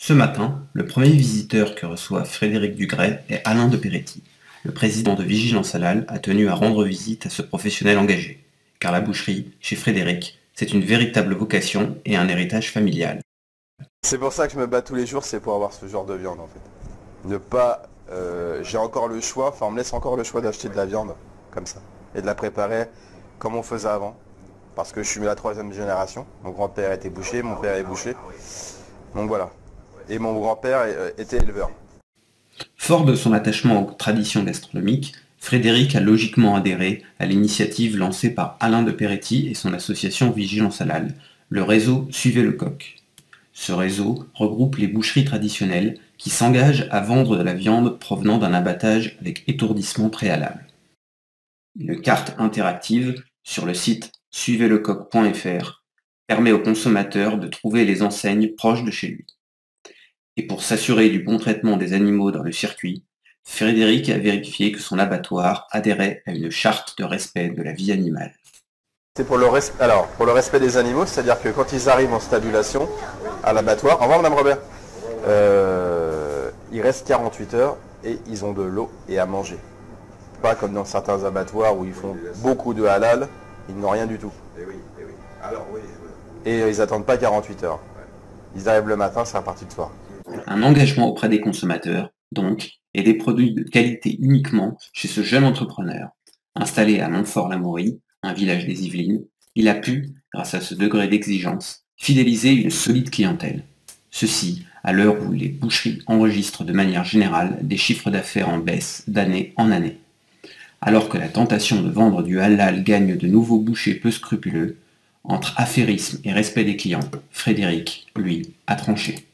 Ce matin, le premier visiteur que reçoit Frédéric Dugray est Alain de Peretti. Le président de Vigilance Halal a tenu à rendre visite à ce professionnel engagé, car la boucherie, chez Frédéric, c'est une véritable vocation et un héritage familial. C'est pour ça que je me bats tous les jours, c'est pour avoir ce genre de viande en fait. Ne pas... j'ai encore le choix, enfin on me laisse encore le choix d'acheter de la viande, comme ça, et de la préparer comme on faisait avant. Parce que je suis la troisième génération, mon grand-père était boucher, mon père est boucher. Donc voilà. Et mon grand-père était éleveur. Fort de son attachement aux traditions gastronomiques, Frédéric a logiquement adhéré à l'initiative lancée par Alain de Peretti et son association Vigilance Halal, le réseau Suivez le Coq. Ce réseau regroupe les boucheries traditionnelles qui s'engagent à vendre de la viande provenant d'un abattage avec étourdissement préalable. Une carte interactive sur le site suivezlecoq.fr permet au consommateur de trouver les enseignes proches de chez lui. Et pour s'assurer du bon traitement des animaux dans le circuit, Frédéric a vérifié que son abattoir adhérait à une charte de respect de la vie animale. C'est pour pour le respect des animaux, c'est-à-dire que quand ils arrivent en stabulation à l'abattoir, au revoir Madame Robert, il reste 48 heures et ils ont de l'eau et à manger. Pas comme dans certains abattoirs où ils font beaucoup de halal, ils n'ont rien du tout. Et ils n'attendent pas 48 heures. Ils arrivent le matin, c'est reparti le soir. Un engagement auprès des consommateurs, donc, et des produits de qualité uniquement chez ce jeune entrepreneur. Installé à Montfort-l'Amaury, un village des Yvelines, il a pu, grâce à ce degré d'exigence, fidéliser une solide clientèle. Ceci à l'heure où les boucheries enregistrent de manière générale des chiffres d'affaires en baisse d'année en année. Alors que la tentation de vendre du halal gagne de nouveaux bouchers peu scrupuleux, entre affairisme et respect des clients, Frédéric, lui, a tranché.